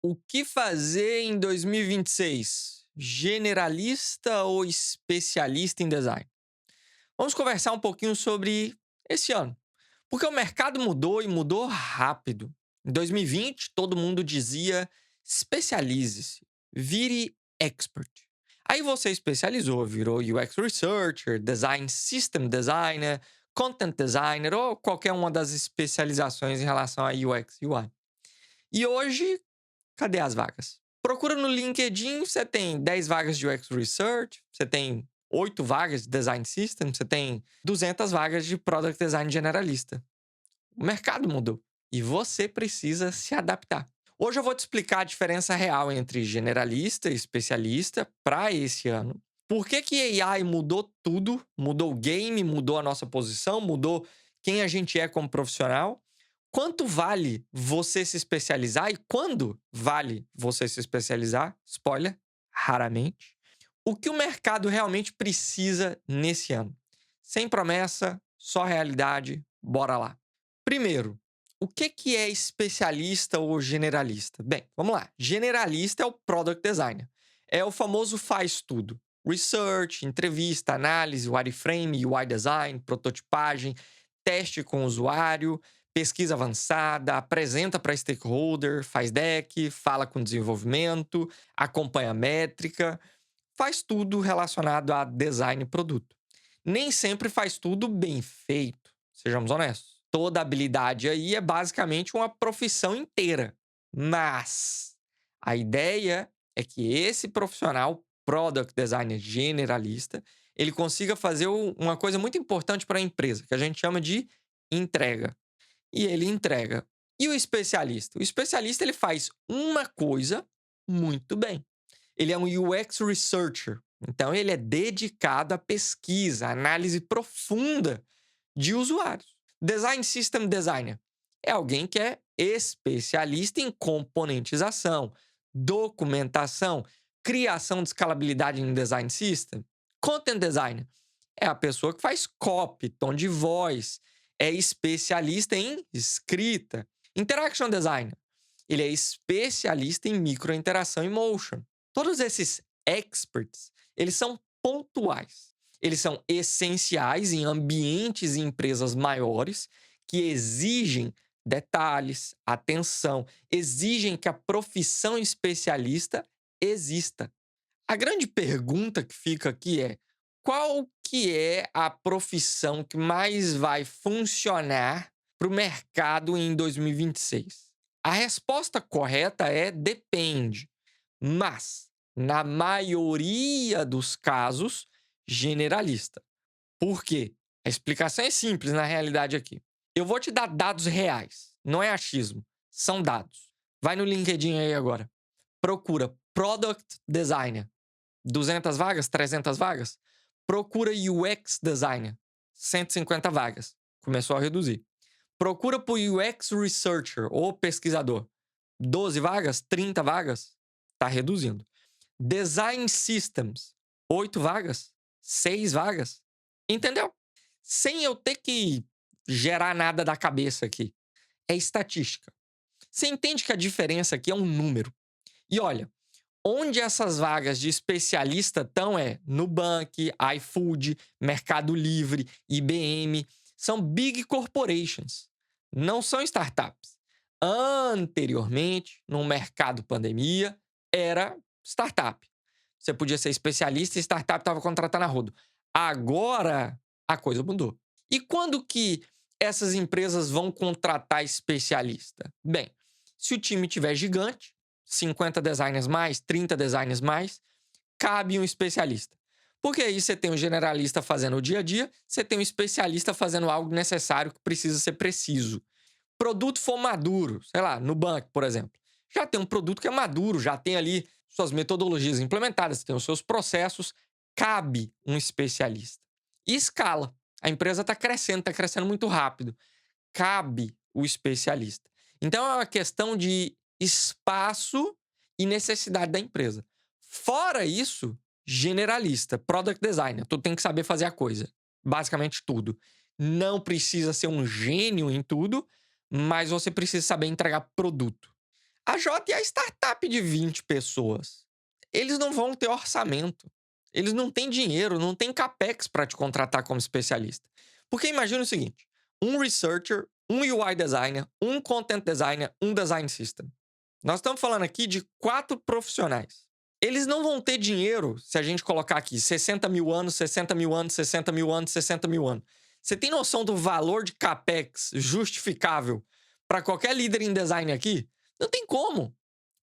O que fazer em 2026? Generalista ou especialista em design? Vamos conversar um pouquinho sobre esse ano. Porque o mercado mudou e mudou rápido. Em 2020, todo mundo dizia: especialize-se, vire expert. Aí você especializou, virou UX Researcher, Design System Designer, Content Designer ou qualquer uma das especializações em relação a UX e UI. E hoje, cadê as vagas? Procura no LinkedIn, você tem 10 vagas de UX Research, você tem 8 vagas de Design System, você tem 200 vagas de Product Design Generalista. O mercado mudou e você precisa se adaptar. Hoje eu vou te explicar a diferença real entre generalista e especialista para esse ano. Por que que AI mudou tudo? Mudou o game, mudou a nossa posição, mudou quem a gente é como profissional. Quanto vale você se especializar e quando vale você se especializar? Spoiler, raramente. O que o mercado realmente precisa nesse ano? Sem promessa, só realidade, bora lá. Primeiro, o que é especialista ou generalista? Bem, vamos lá. Generalista é o product designer. É o famoso faz tudo. Research, entrevista, análise, wireframe, UI design, prototipagem, teste com o usuário, pesquisa avançada, apresenta para stakeholder, faz deck, fala com desenvolvimento, acompanha métrica, faz tudo relacionado a design e produto. Nem sempre faz tudo bem feito, sejamos honestos. Toda habilidade aí é basicamente uma profissão inteira. Mas a ideia é que esse profissional, product designer generalista, ele consiga fazer uma coisa muito importante para a empresa, que a gente chama de entrega. E ele entrega. E o especialista? O especialista ele faz uma coisa muito bem. Ele é um UX researcher. Então ele é dedicado à pesquisa, à análise profunda de usuários. Design System Designer é alguém que é especialista em componentização, documentação, criação de escalabilidade em design system. Content Designer é a pessoa que faz copy, tom de voz, é especialista em escrita. Interaction Designer, ele é especialista em microinteração e motion. Todos esses experts, eles são pontuais. Eles são essenciais em ambientes e empresas maiores que exigem detalhes, atenção, exigem que a profissão especialista exista. A grande pergunta que fica aqui é: qual que é a profissão que mais vai funcionar para o mercado em 2026? A resposta correta é depende, mas na maioria dos casos, generalista. Por quê? A explicação é simples na realidade aqui. Eu vou te dar dados reais, não é achismo, são dados. Vai no LinkedIn aí agora. Procura Product Designer. 200 vagas, 300 vagas. Procura UX Designer. 150 vagas. Começou a reduzir. Procura por UX Researcher ou pesquisador. 12 vagas, 30 vagas. Está reduzindo. Design Systems. 8 vagas, 6 vagas. Entendeu? Sem eu ter que gerar nada da cabeça aqui. É estatística. Você entende que a diferença aqui é um número. E olha, onde essas vagas de especialista estão é Nubank, iFood, Mercado Livre, IBM. São big corporations, não são startups. Anteriormente, no mercado pandemia, era startup. Você podia ser especialista e startup estava contratando a rodo. Agora, a coisa mudou. E quando que essas empresas vão contratar especialista? Bem, se o time tiver gigante, 50 designers mais, 30 designers mais, cabe um especialista. Porque aí você tem um generalista fazendo o dia a dia, você tem um especialista fazendo algo necessário que precisa ser preciso. Produto for maduro, sei lá, no banco, por exemplo. Já tem um produto que é maduro, já tem ali suas metodologias implementadas, tem os seus processos, cabe um especialista. E escala. A empresa está crescendo muito rápido. Cabe o especialista. Então é uma questão de espaço e necessidade da empresa. Fora isso, generalista, product designer, tu tem que saber fazer a coisa, basicamente tudo. Não precisa ser um gênio em tudo, mas você precisa saber entregar produto. A J é a startup de 20 pessoas. Eles não vão ter orçamento. Eles não têm dinheiro, não têm capex para te contratar como especialista. Porque imagina o seguinte: um researcher, um UI designer, um content designer, um design system. Nós estamos falando aqui de 4 profissionais. Eles não vão ter dinheiro se a gente colocar aqui 60 mil anos, 60 mil anos, 60 mil anos, 60 mil anos. Você tem noção do valor de capex justificável para qualquer líder em design aqui? Não tem como.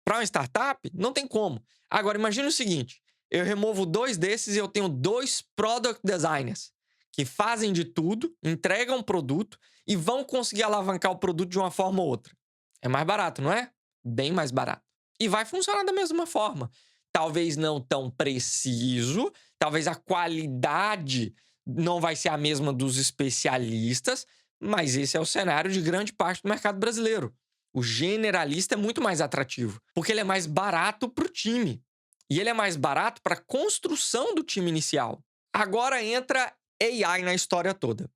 Para uma startup, não tem como. Agora, imagine o seguinte: eu removo 2 desses e eu tenho 2 product designers que fazem de tudo, entregam um produto e vão conseguir alavancar o produto de uma forma ou outra. É mais barato, não é? Bem mais barato. E vai funcionar da mesma forma. Talvez não tão preciso, talvez a qualidade não vai ser a mesma dos especialistas, mas esse é o cenário de grande parte do mercado brasileiro. O generalista é muito mais atrativo, porque ele é mais barato para o time. E ele é mais barato para a construção do time inicial. Agora entra AI na história toda.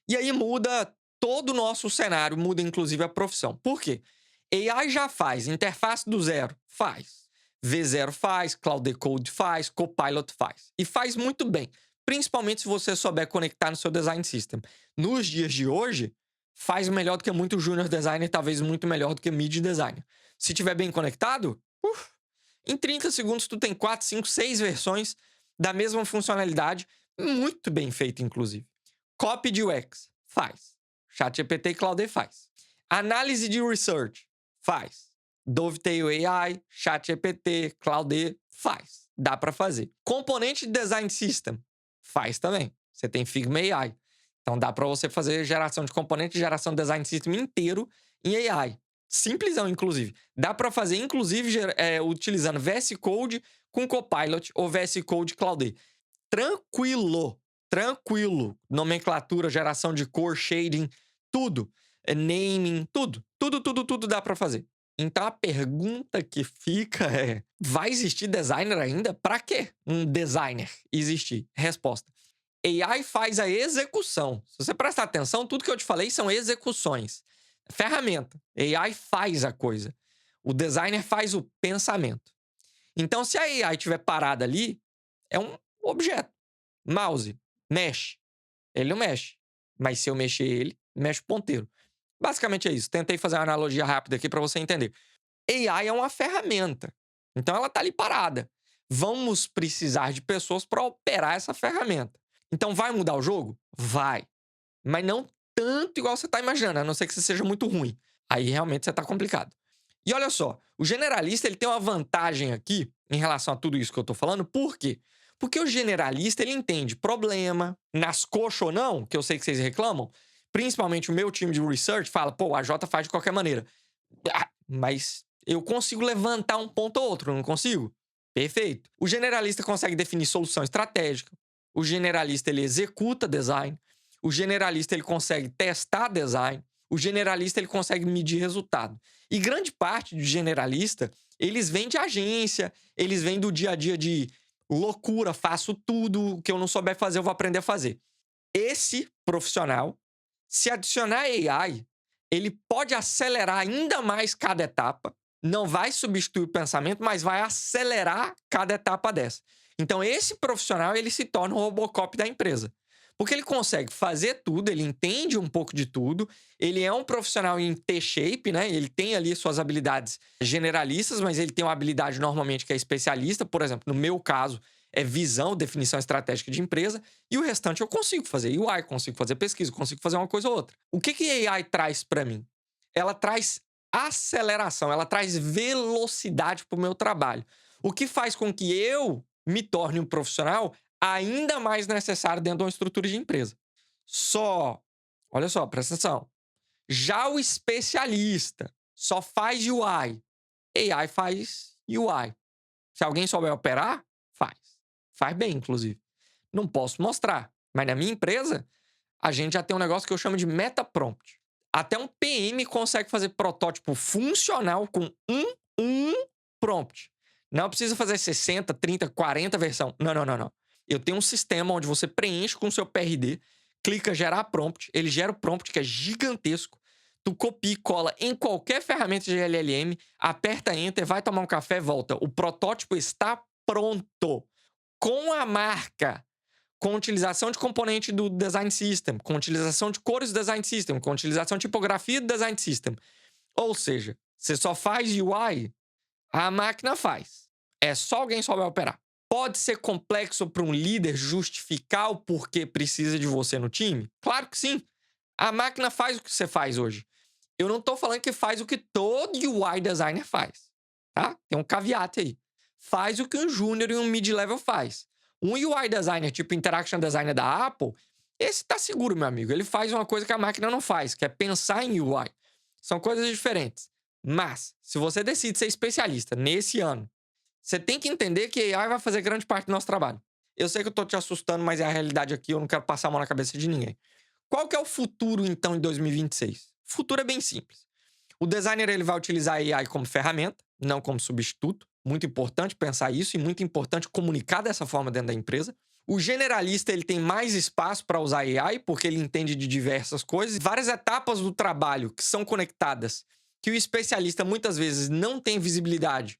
E aí muda todo o nosso cenário, muda inclusive a profissão. Por quê? AI já faz, interface do zero, faz. V0 faz, Cloud Decode faz, Copilot faz. E faz muito bem, principalmente se você souber conectar no seu design system. Nos dias de hoje, faz melhor do que muito junior designer, talvez muito melhor do que mid designer. Se tiver bem conectado, em 30 segundos tu tem 4, 5, 6 versões da mesma funcionalidade, muito bem feito, inclusive. Copy de UX, faz. ChatGPT e Claude faz. Análise de research, faz. Dovetail AI, ChatGPT, Claude, faz. Dá para fazer. Componente de design system, faz também. Você tem Figma AI. Então dá para você fazer geração de componente, geração de design system inteiro em AI. Simplesão, inclusive. Dá para fazer, inclusive, utilizando VS Code com Copilot ou VS Code Claude. Tranquilo. Tranquilo. Nomenclatura, geração de cor, shading, tudo. Naming, tudo. Tudo dá para fazer. Então a pergunta que fica é: vai existir designer ainda? Para quê um designer existir? Resposta: AI faz a execução. Se você prestar atenção, tudo que eu te falei são execuções. Ferramenta. AI faz a coisa. O designer faz o pensamento. Então, se a AI estiver parada ali, é um objeto. Mouse, mexe. Ele não mexe. Mas se eu mexer ele, mexe o ponteiro. Basicamente é isso. Tentei fazer uma analogia rápida aqui para você entender. AI é uma ferramenta. Então, ela está ali parada. Vamos precisar de pessoas para operar essa ferramenta. Então, vai mudar o jogo? Vai. Mas não tanto igual você está imaginando, a não ser que você seja muito ruim. Aí, realmente, você está complicado. E olha só, o generalista ele tem uma vantagem aqui em relação a tudo isso que eu tô falando. Por quê? Porque o generalista ele entende problema, nas coxas ou não, que eu sei que vocês reclamam. Principalmente o meu time de research fala, pô, a J faz de qualquer maneira. Mas eu consigo levantar um ponto ou outro, não consigo? Perfeito. O generalista consegue definir solução estratégica. O generalista ele executa design. O generalista ele consegue testar design. O generalista ele consegue medir resultado. E grande parte do generalista, eles vêm de agência, eles vêm do dia a dia de loucura, faço tudo, o que eu não souber fazer, eu vou aprender a fazer. Esse profissional, se adicionar AI, ele pode acelerar ainda mais cada etapa, não vai substituir o pensamento, mas vai acelerar cada etapa dessa. Então, esse profissional, ele se torna o Robocop da empresa. Porque ele consegue fazer tudo, ele entende um pouco de tudo, ele é um profissional em T-shape, né? Ele tem ali suas habilidades generalistas, mas ele tem uma habilidade normalmente que é especialista. Por exemplo, no meu caso, é visão, definição estratégica de empresa, e o restante eu consigo fazer UI, consigo fazer pesquisa, consigo fazer uma coisa ou outra. O que a AI traz para mim? Ela traz aceleração, ela traz velocidade para o meu trabalho. O que faz com que eu me torne um profissional ainda mais necessário dentro de uma estrutura de empresa. Olha só, presta atenção. Já o especialista só faz UI. AI faz UI. Se alguém souber operar, faz. Faz bem, inclusive. Não posso mostrar, mas na minha empresa, a gente já tem um negócio que eu chamo de meta prompt. Até um PM consegue fazer protótipo funcional com um prompt. Não precisa fazer 60, 30, 40 versão. Não. Eu tenho um sistema onde você preenche com o seu PRD, clica gerar prompt, ele gera o prompt que é gigantesco. Tu copia e cola em qualquer ferramenta de LLM, aperta Enter, vai tomar um café, volta. O protótipo está pronto. Com a marca, com utilização de componente do Design System, com utilização de cores do Design System, com utilização de tipografia do Design System. Ou seja, você só faz UI, a máquina faz. É só alguém souber operar. Pode ser complexo para um líder justificar o porquê precisa de você no time? Claro que sim. A máquina faz o que você faz hoje. Eu não tô falando que faz o que todo UI designer faz, tá? Tem um caveat aí. Faz o que um júnior e um mid-level faz. Um UI designer, tipo interaction designer da Apple, esse tá seguro, meu amigo. Ele faz uma coisa que a máquina não faz, que é pensar em UI. São coisas diferentes. Mas, se você decide ser especialista nesse ano, você tem que entender que AI vai fazer grande parte do nosso trabalho. Eu sei que eu tô te assustando, mas é a realidade aqui, eu não quero passar a mão na cabeça de ninguém. Qual que é o futuro, então, em 2026? O futuro é bem simples. O designer ele vai utilizar a AI como ferramenta, não como substituto. Muito importante pensar isso e muito importante comunicar dessa forma dentro da empresa. O generalista ele tem mais espaço para usar AI porque ele entende de diversas coisas. Várias etapas do trabalho que são conectadas, que o especialista muitas vezes não tem visibilidade.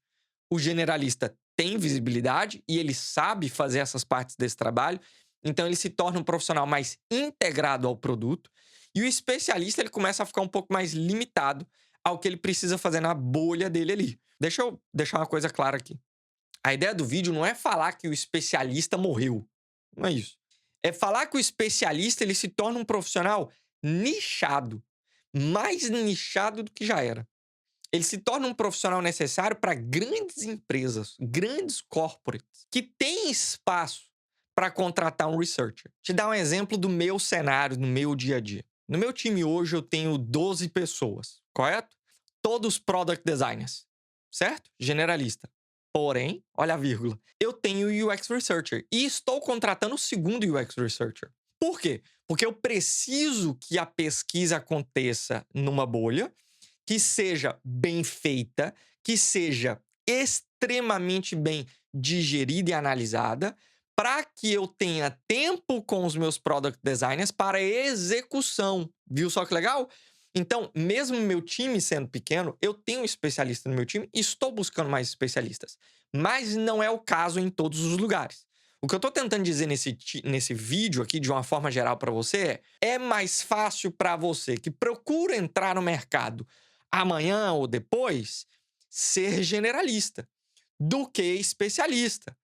O generalista tem visibilidade e ele sabe fazer essas partes desse trabalho. Então ele se torna um profissional mais integrado ao produto. E o especialista ele começa a ficar um pouco mais limitado ao que ele precisa fazer na bolha dele ali. Deixa eu deixar uma coisa clara aqui. A ideia do vídeo não é falar que o especialista morreu. Não é isso. É falar que o especialista ele se torna um profissional nichado. Mais nichado do que já era. Ele se torna um profissional necessário para grandes empresas, grandes corporates, que têm espaço para contratar um researcher. Te dar um exemplo do meu cenário, no meu dia a dia. No meu time hoje eu tenho 12 pessoas, correto? Todos product designers, certo? Generalista. Porém, olha a vírgula, eu tenho UX researcher e estou contratando o segundo UX researcher. Por quê? Porque eu preciso que a pesquisa aconteça numa bolha, que seja bem feita, que seja extremamente bem digerida e analisada, para que eu tenha tempo com os meus product designers para execução. Viu só que legal? Então, mesmo meu time sendo pequeno, eu tenho um especialista no meu time e estou buscando mais especialistas. Mas não é o caso em todos os lugares. O que eu estou tentando dizer nesse vídeo aqui, de uma forma geral para você, é mais fácil para você que procura entrar no mercado amanhã ou depois, ser generalista do que especialista.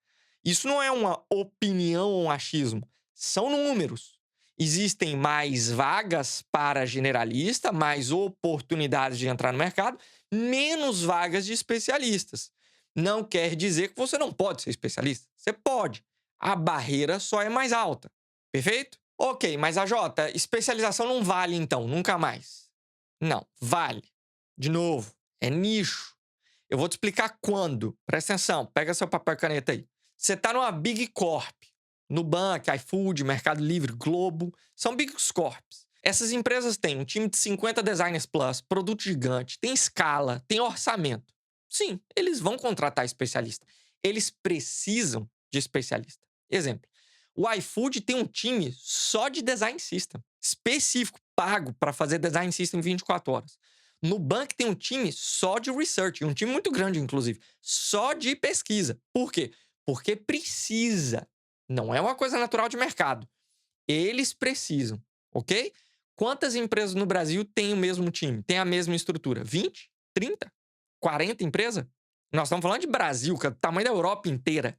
Isso não é uma opinião ou um achismo, são números. Existem mais vagas para generalista, mais oportunidades de entrar no mercado, menos vagas de especialistas. Não quer dizer que você não pode ser especialista. Você pode. A barreira só é mais alta. Perfeito? Ok, mas a Jota, especialização não vale então, nunca mais. Não, vale. De novo, é nicho. Eu vou te explicar quando. Presta atenção, pega seu papel e caneta aí. Você tá numa Big Corp. Nubank, iFood, Mercado Livre, Globo. São Big Corps. Essas empresas têm um time de 50 designers plus, produto gigante, tem escala, tem orçamento. Sim, eles vão contratar especialista. Eles precisam de especialista. Exemplo. O iFood tem um time só de design system, específico, pago para fazer design system 24 horas. Nubank tem um time só de research, um time muito grande, inclusive, só de pesquisa. Por quê? Porque precisa. Não é uma coisa natural de mercado. Eles precisam, ok? Quantas empresas no Brasil têm o mesmo time, têm a mesma estrutura? 20? 30? 40 empresas? Nós estamos falando de Brasil, que é o tamanho da Europa inteira.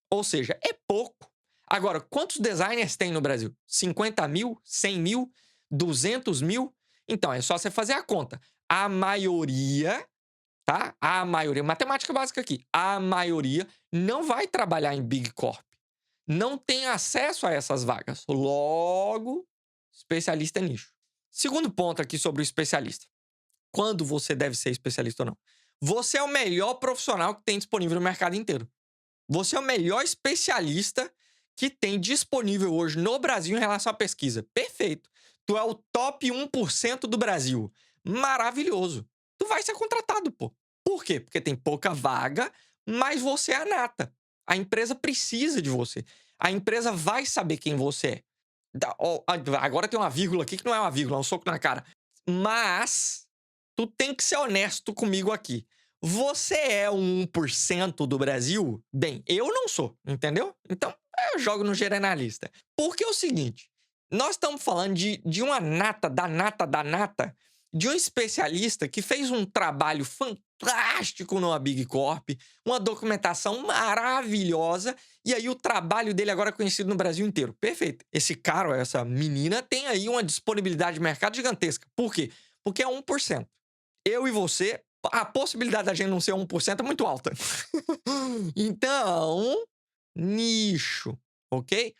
Ou seja, é pouco. Agora, quantos designers tem no Brasil? 50 mil? 100 mil? 200 mil? Então, é só você fazer a conta. A maioria, tá? A maioria, matemática básica aqui, a maioria não vai trabalhar em Big Corp. Não tem acesso a essas vagas. Logo, especialista é nicho. Segundo ponto aqui sobre o especialista. Quando você deve ser especialista ou não? Você é o melhor profissional que tem disponível no mercado inteiro. Você é o melhor especialista que tem disponível hoje no Brasil em relação à pesquisa. Perfeito. Tu é o top 1% do Brasil. Maravilhoso. Tu vai ser contratado, pô. Por quê? Porque tem pouca vaga, mas você é a nata. A empresa precisa de você. A empresa vai saber quem você é. Agora tem uma vírgula aqui que não é uma vírgula, é um soco na cara. Mas tu tem que ser honesto comigo aqui. Você é um 1% do Brasil? Bem, eu não sou, entendeu? Então, eu jogo no generalista. Porque é o seguinte, nós estamos falando de uma nata, da nata, da nata, de um especialista que fez um trabalho fantástico numa Big Corp, uma documentação maravilhosa, e aí o trabalho dele agora é conhecido no Brasil inteiro. Perfeito. Esse cara, ou essa menina, tem aí uma disponibilidade de mercado gigantesca. Por quê? Porque é 1%. Eu e você, a possibilidade da gente não ser 1% é muito alta. Então, nicho, ok?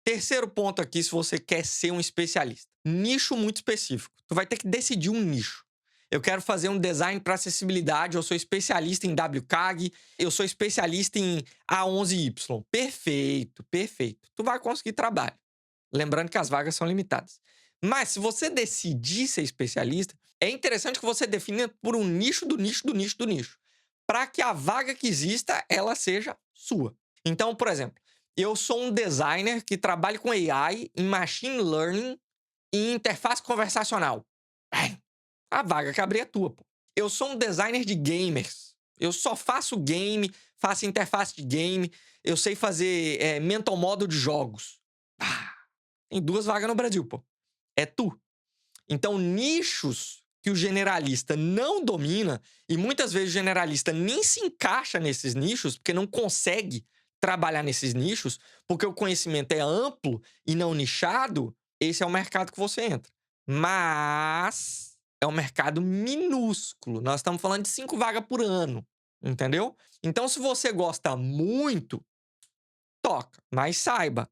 Terceiro ponto aqui, se você quer ser um especialista. Nicho muito específico. Tu vai ter que decidir um nicho. Eu quero fazer um design para acessibilidade, eu sou especialista em WCAG, eu sou especialista em A11Y. Perfeito, perfeito. Tu vai conseguir trabalho. Lembrando que as vagas são limitadas. Mas se você decidir ser especialista, é interessante que você defina por um nicho do nicho do nicho do nicho, para que a vaga que exista, ela seja sua. Então, por exemplo, eu sou um designer que trabalha com AI em machine learning e interface conversacional. A vaga que abrir é tua, pô. Eu sou um designer de gamers. Eu só faço game, faço interface de game, eu sei fazer mental model de jogos. Tem 2 vagas no Brasil, pô. É tu. Então, nichos que o generalista não domina, e muitas vezes o generalista nem se encaixa nesses nichos, porque não consegue trabalhar nesses nichos, porque o conhecimento é amplo e não nichado, esse é o mercado que você entra. Mas é um mercado minúsculo. Nós estamos falando de 5 vagas por ano, entendeu? Então, se você gosta muito, toca, mas saiba,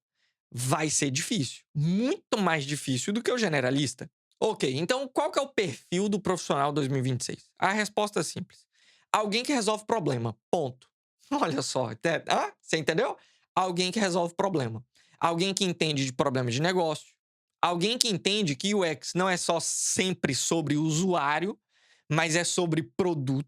vai ser difícil. Muito mais difícil do que o generalista. Ok, então qual que é o perfil do profissional 2026? A resposta é simples. Alguém que resolve problema, ponto. Olha só, você entendeu? Alguém que resolve problema. Alguém que entende de problema de negócio. Alguém que entende que o UX não é só sempre sobre o usuário, mas é sobre produto.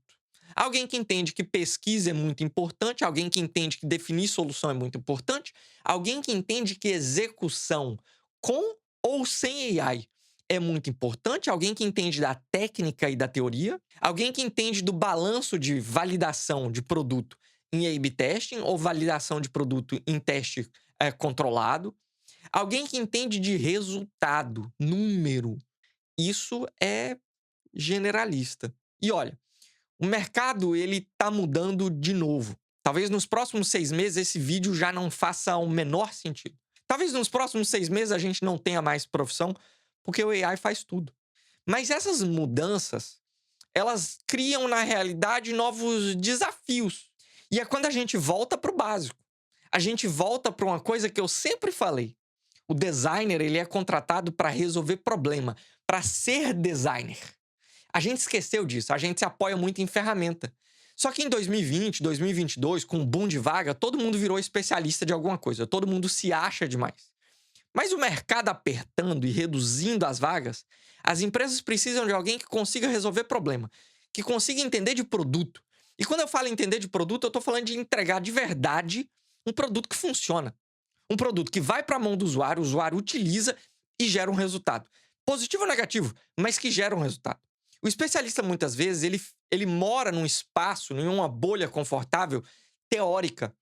Alguém que entende que pesquisa é muito importante, alguém que entende que definir solução é muito importante, alguém que entende que execução com ou sem AI é muito importante, alguém que entende da técnica e da teoria, alguém que entende do balanço de validação de produto em A/B testing ou validação de produto em teste controlado, alguém que entende de resultado, número. Isso é generalista. E olha, o mercado, ele tá mudando de novo. Talvez nos próximos 6 meses esse vídeo já não faça o menor sentido. Talvez nos próximos 6 meses a gente não tenha mais profissão, porque o AI faz tudo. Mas essas mudanças, elas criam, na realidade, novos desafios. E é quando a gente volta pro básico. A gente volta para uma coisa que eu sempre falei. O designer, ele é contratado para resolver problema, para ser designer. A gente esqueceu disso, a gente se apoia muito em ferramenta. Só que em 2020, 2022, com o boom de vaga, todo mundo virou especialista de alguma coisa, todo mundo se acha demais. Mas o mercado apertando e reduzindo as vagas, as empresas precisam de alguém que consiga resolver problema, que consiga entender de produto. E quando eu falo entender de produto, eu estou falando de entregar de verdade um produto que funciona. Um produto que vai para a mão do usuário, o usuário utiliza e gera um resultado. Positivo ou negativo, mas que gera um resultado. O especialista, muitas vezes, ele mora num espaço, em uma bolha confortável, teórica,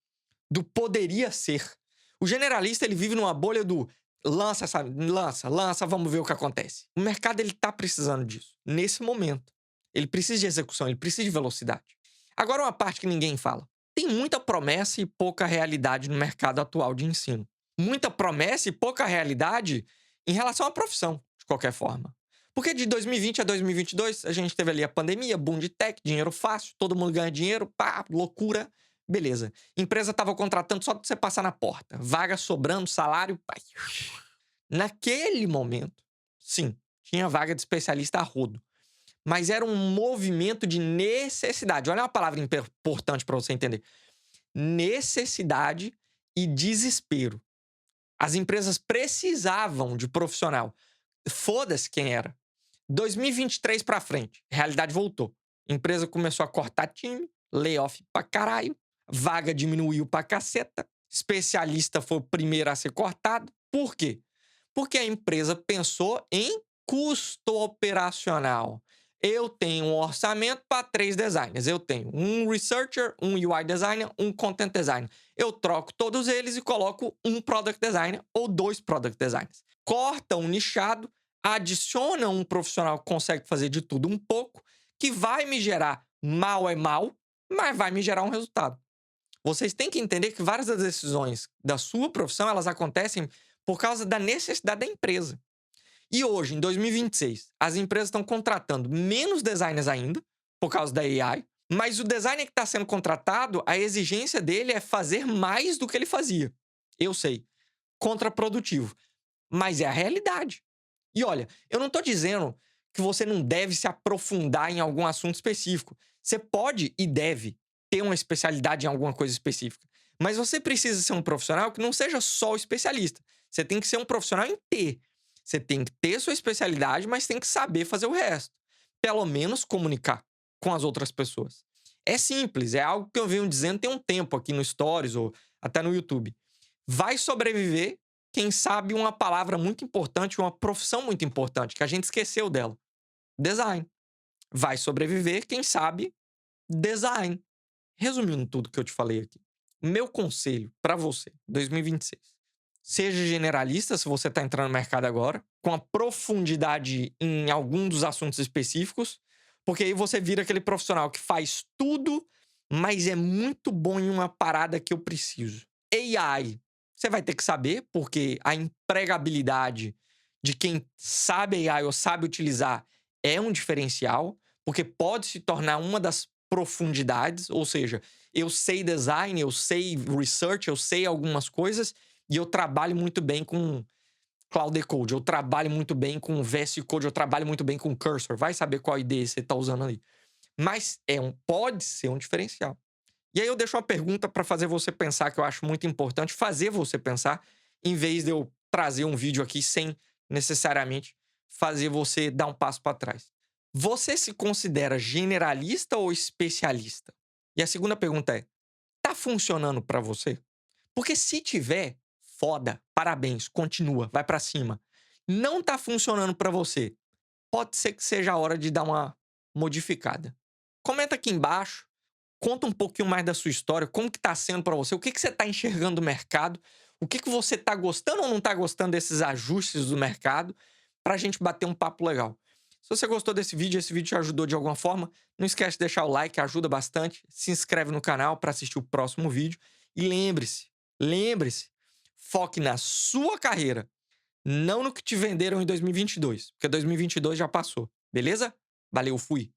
do poderia ser. O generalista, ele vive numa bolha do lança, sabe? Lança, vamos ver o que acontece. O mercado, ele tá precisando disso, nesse momento. Ele precisa de execução, ele precisa de velocidade. Agora, uma parte que ninguém fala. Tem muita promessa e pouca realidade no mercado atual de ensino. Muita promessa e pouca realidade em relação à profissão, de qualquer forma. Porque de 2020 a 2022, a gente teve ali a pandemia, boom de tech, dinheiro fácil, todo mundo ganha dinheiro, pá, loucura. Beleza. Empresa tava contratando só pra você passar na porta. Vaga sobrando, salário, pá. Naquele momento, sim, tinha vaga de especialista a rodo. Mas era um movimento de necessidade. Olha uma palavra importante para você entender. Necessidade e desespero. As empresas precisavam de profissional. Foda-se quem era. 2023 pra frente, realidade voltou. Empresa começou a cortar time, layoff pra caralho, vaga diminuiu pra caceta, especialista foi o primeiro a ser cortado. Por quê? Porque a empresa pensou em custo operacional. Eu tenho um orçamento para 3 designers. Eu tenho um researcher, um UI designer, um content designer. Eu troco todos eles e coloco um product designer ou 2 product designers. Corta um nichado, adiciona um profissional que consegue fazer de tudo um pouco, que vai me gerar mal é mal, mas vai me gerar um resultado. Vocês têm que entender que várias das decisões da sua profissão, elas acontecem por causa da necessidade da empresa. E hoje, em 2026, as empresas estão contratando menos designers ainda, por causa da AI, mas o designer que está sendo contratado, a exigência dele é fazer mais do que ele fazia. Eu sei, contraprodutivo, mas é a realidade. E olha, eu não estou dizendo que você não deve se aprofundar em algum assunto específico. Você pode e deve ter uma especialidade em alguma coisa específica. Mas você precisa ser um profissional que não seja só o especialista. Você tem que ser um profissional em T. Você tem que ter sua especialidade, mas tem que saber fazer o resto. Pelo menos comunicar com as outras pessoas. É simples, é algo que eu venho dizendo tem um tempo aqui no Stories ou até no YouTube. Vai sobreviver quem sabe uma palavra muito importante, uma profissão muito importante, que a gente esqueceu dela. Design. Vai sobreviver quem sabe design. Resumindo tudo que eu te falei aqui. Meu conselho para você, 2026. Seja generalista, se você está entrando no mercado agora, com a profundidade em algum dos assuntos específicos, porque aí você vira aquele profissional que faz tudo, mas é muito bom em uma parada que eu preciso. AI. Você vai ter que saber, porque a empregabilidade de quem sabe AI ou sabe utilizar é um diferencial, porque pode se tornar uma das profundidades, ou seja, eu sei design, eu sei research, eu sei algumas coisas e eu trabalho muito bem com Cloud Code, eu trabalho muito bem com VS Code, eu trabalho muito bem com Cursor. Vai saber qual IDE você está usando ali. Mas pode ser um diferencial. E aí eu deixo uma pergunta para fazer você pensar, que eu acho muito importante, fazer você pensar, em vez de eu trazer um vídeo aqui sem necessariamente fazer você dar um passo para trás. Você se considera generalista ou especialista? E a segunda pergunta é: tá funcionando para você? Porque se tiver, foda, parabéns, continua, vai para cima. Não tá funcionando para você, pode ser que seja a hora de dar uma modificada. Comenta aqui embaixo, conta um pouquinho mais da sua história, como que tá sendo para você, o que que você tá enxergando do mercado, o que que você tá gostando ou não tá gostando desses ajustes do mercado, pra gente bater um papo legal. Se você gostou desse vídeo, esse vídeo te ajudou de alguma forma, não esquece de deixar o like, ajuda bastante. Se inscreve no canal para assistir o próximo vídeo. E lembre-se, foque na sua carreira, não no que te venderam em 2022, porque 2022 já passou, beleza? Valeu, fui!